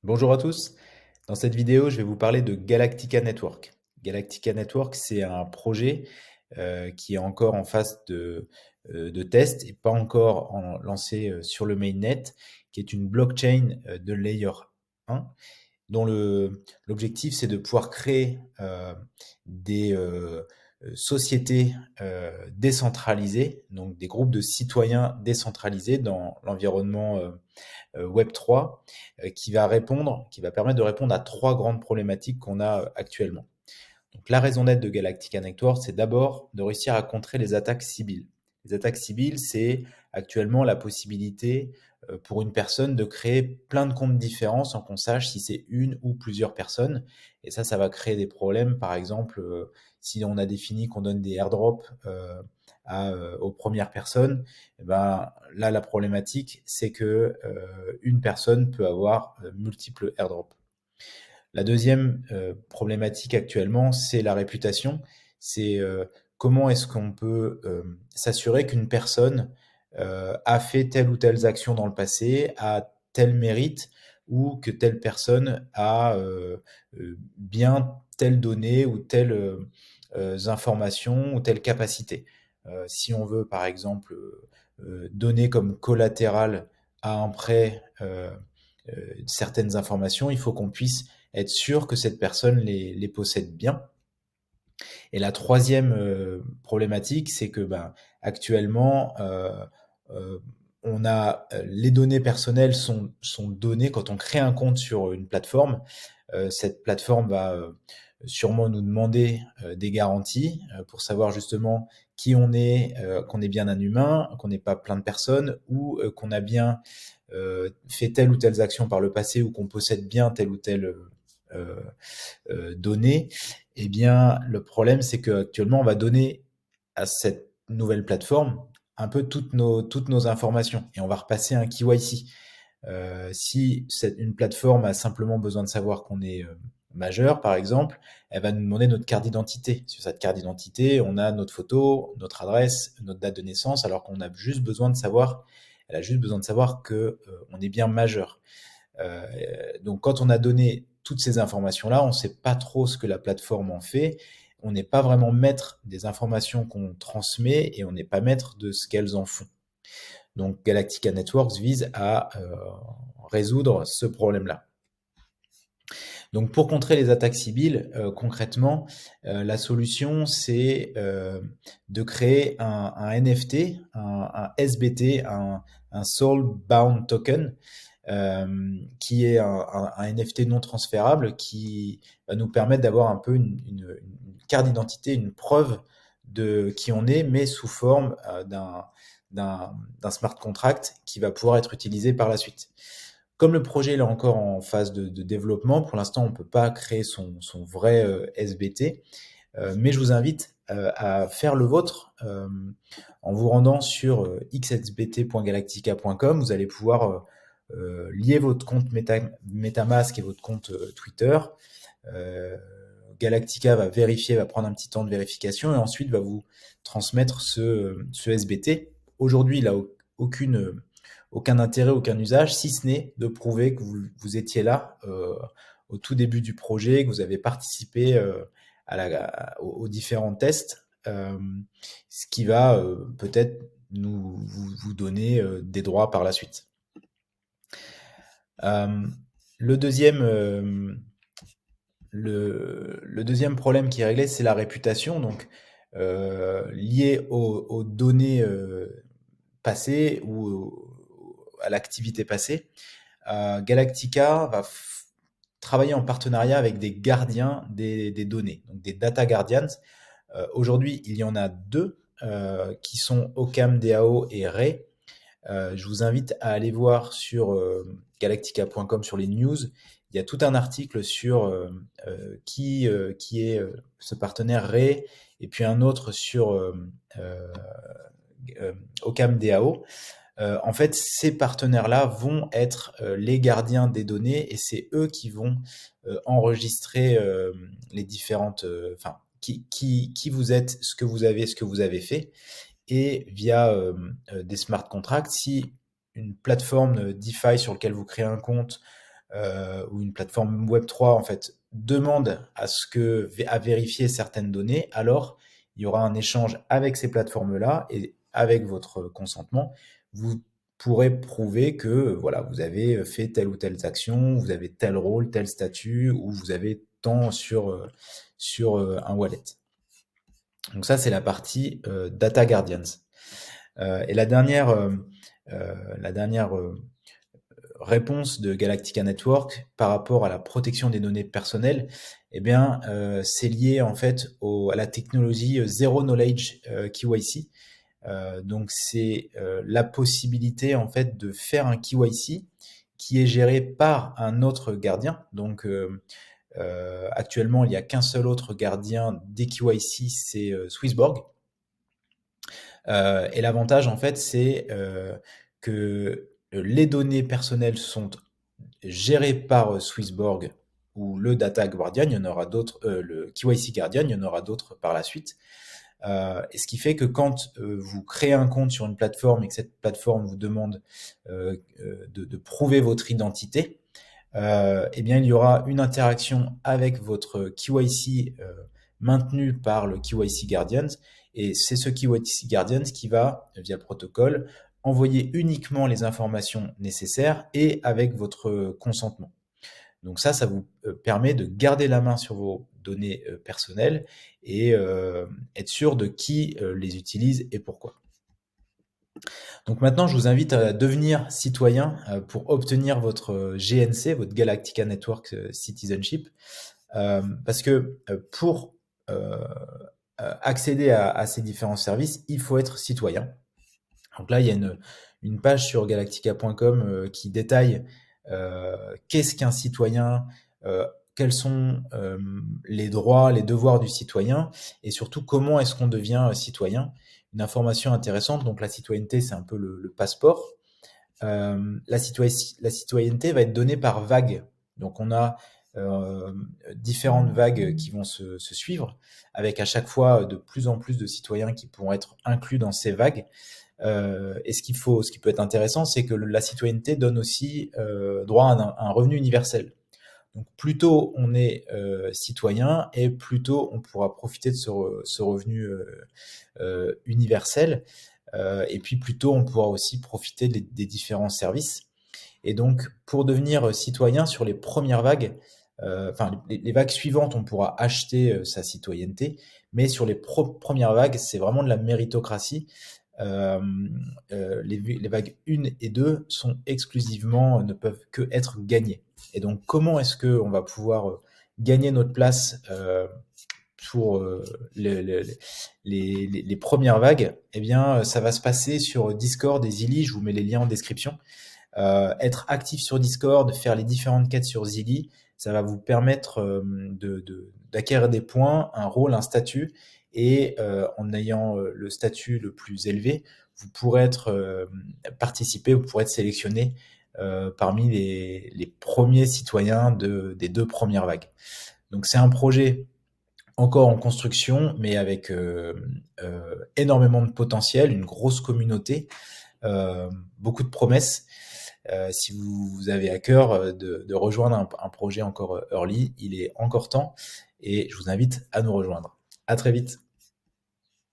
Bonjour à tous. Dans cette vidéo, je vais vous parler de Galactica Network. Galactica Network, c'est un projet qui est encore en phase de test et pas encore lancé sur le mainnet, qui est une blockchain de layer 1, dont l'objectif, c'est de pouvoir créer des sociétés décentralisées, donc des groupes de citoyens décentralisés dans l'environnement Web3 qui va permettre de répondre à trois grandes problématiques qu'on a actuellement. Donc, la raison d'être de Galactica Network, c'est d'abord de réussir à contrer les attaques civiles. Les attaques civiles, c'est actuellement la possibilité pour une personne de créer plein de comptes différents sans qu'on sache si c'est une ou plusieurs personnes. Et ça va créer des problèmes. Par exemple, si on a défini qu'on donne des airdrops aux premières personnes, eh ben, là, la problématique, c'est que une personne peut avoir multiples airdrops. La deuxième problématique actuellement, c'est la réputation. C'est comment est-ce qu'on peut s'assurer qu'une personne a fait telle ou telle action dans le passé, a tel mérite, ou que telle personne a bien telle donnée ou telle information ou telle capacité. Si on veut, par exemple, donner comme collatéral à un prêt certaines informations, il faut qu'on puisse être sûr que cette personne les possède bien. Et la troisième problématique, c'est que actuellement, euh, on a les données personnelles sont données quand on crée un compte sur une plateforme. Cette plateforme va sûrement nous demander des garanties pour savoir justement qui on est, qu'on est bien un humain, qu'on n'est pas plein de personnes, ou qu'on a bien fait telle ou telle action par le passé, ou qu'on possède bien telle ou telle euh, donnée. Eh bien, le problème, c'est qu'actuellement, on va donner à cette nouvelle plateforme un peu toutes nos informations et on va repasser un KYC. Si une plateforme a simplement besoin de savoir qu'on est majeur, par exemple, elle va nous demander notre carte d'identité. Sur cette carte d'identité, on a notre photo, notre adresse, notre date de naissance, alors qu'on a juste besoin de savoir, elle a juste besoin de savoir que on est bien majeur. Euh, donc, quand on a donné toutes ces informations-là, on ne sait pas trop ce que la plateforme en fait. On n'est pas vraiment maître des informations qu'on transmet et on n'est pas maître de ce qu'elles en font. Donc Galactica Networks vise à résoudre ce problème-là. Donc pour contrer les attaques civiles, concrètement, la solution c'est de créer un NFT, un SBT, un Soul Bound Token, qui est un NFT non transférable qui va nous permettre d'avoir un peu une carte d'identité, une preuve de qui on est, mais sous forme d'un smart contract qui va pouvoir être utilisé par la suite. Comme le projet est encore en phase de développement, pour l'instant on ne peut pas créer son vrai SBT, mais je vous invite à faire le vôtre en vous rendant sur xxbt.galactica.com. Vous allez pouvoir lier votre compte MetaMask et votre compte Twitter. Euh, Galactica va vérifier, va prendre un petit temps de vérification et ensuite va vous transmettre ce SBT. Aujourd'hui, il n'a aucun intérêt, aucun usage, si ce n'est de prouver que vous étiez là au tout début du projet, que vous avez participé aux différents tests, ce qui va peut-être vous donner des droits par la suite. Euh, le deuxième, le deuxième problème qui est réglé, c'est la réputation, donc liée aux données passées ou à l'activité passée. Galactica va travailler en partenariat avec des gardiens des données, donc des data guardians. Aujourd'hui, il y en a deux qui sont OccamDAO et Ray. Je vous invite à aller voir sur galactica.com sur les news. Il y a tout un article sur qui est ce partenaire Ray et puis un autre sur OccamDAO. En fait, ces partenaires-là vont être les gardiens des données et c'est eux qui vont enregistrer les différentes, enfin, qui vous êtes, ce que vous avez fait, et via des smart contracts, si une plateforme DeFi sur laquelle vous créez un compte ou une plateforme Web3 en fait demande à vérifier certaines données, alors il y aura un échange avec ces plateformes-là et avec votre consentement, vous pourrez prouver que voilà, vous avez fait telle ou telle action, vous avez tel rôle, tel statut, ou vous avez tant sur un wallet. Donc ça, c'est la partie Data Guardians. Et la dernière réponse de Galactica Network par rapport à la protection des données personnelles, eh bien, c'est lié en fait à la technologie Zero Knowledge KYC. Donc, c'est la possibilité en fait de faire un KYC qui est géré par un autre gardien. Donc, actuellement, il n'y a qu'un seul autre gardien des KYC, c'est Swissborg. Et l'avantage, en fait, c'est que les données personnelles sont gérées par Swissborg ou le Data Guardian, il y en aura d'autres, le KYC Guardian, il y en aura d'autres par la suite. Et ce qui fait que quand vous créez un compte sur une plateforme et que cette plateforme vous demande de prouver votre identité, eh bien, il y aura une interaction avec votre KYC maintenu par le KYC Guardians. Et c'est ce KYC Guardians qui va, via le protocole, envoyer uniquement les informations nécessaires et avec votre consentement. Donc ça vous permet de garder la main sur vos données personnelles et être sûr de qui les utilise et pourquoi. Donc maintenant, je vous invite à devenir citoyen pour obtenir votre GNC, votre Galactica Network Citizenship, parce que pour accéder à ces différents services, il faut être citoyen. Donc là, il y a une page sur galactica.com qui détaille qu'est-ce qu'un citoyen, quels sont les droits, les devoirs du citoyen, et surtout comment est-ce qu'on devient citoyen. Une information intéressante, donc la citoyenneté, c'est un peu le passeport. La citoyenneté va être donnée par vague. Donc on a différentes vagues qui vont se suivre, avec à chaque fois de plus en plus de citoyens qui pourront être inclus dans ces vagues. Et ce qui peut être intéressant, c'est que la citoyenneté donne aussi droit à un revenu universel. Donc plus tôt on est citoyen et plus tôt on pourra profiter de ce revenu universel. Et puis plus tôt on pourra aussi profiter des différents services. Et donc pour devenir citoyen sur les premières vagues, enfin les vagues suivantes, on pourra acheter sa citoyenneté, mais sur les premières vagues, c'est vraiment de la méritocratie. Les vagues 1 et 2 sont exclusivement, ne peuvent que être gagnées. Et donc, comment est-ce qu'on va pouvoir gagner notre place pour les premières vagues? Eh bien, ça va se passer sur Discord et Zilli. Je vous mets les liens en description. Être actif sur Discord, faire les différentes quêtes sur Zilli, ça va vous permettre d'acquérir des points, un rôle, un statut. Et en ayant le statut le plus élevé, vous pourrez participer, vous pourrez être sélectionné parmi les premiers citoyens des 2 premières vagues. Donc c'est un projet encore en construction, mais avec énormément de potentiel, une grosse communauté, beaucoup de promesses. Si vous avez à cœur de rejoindre un projet encore early, il est encore temps et je vous invite à nous rejoindre. À très vite.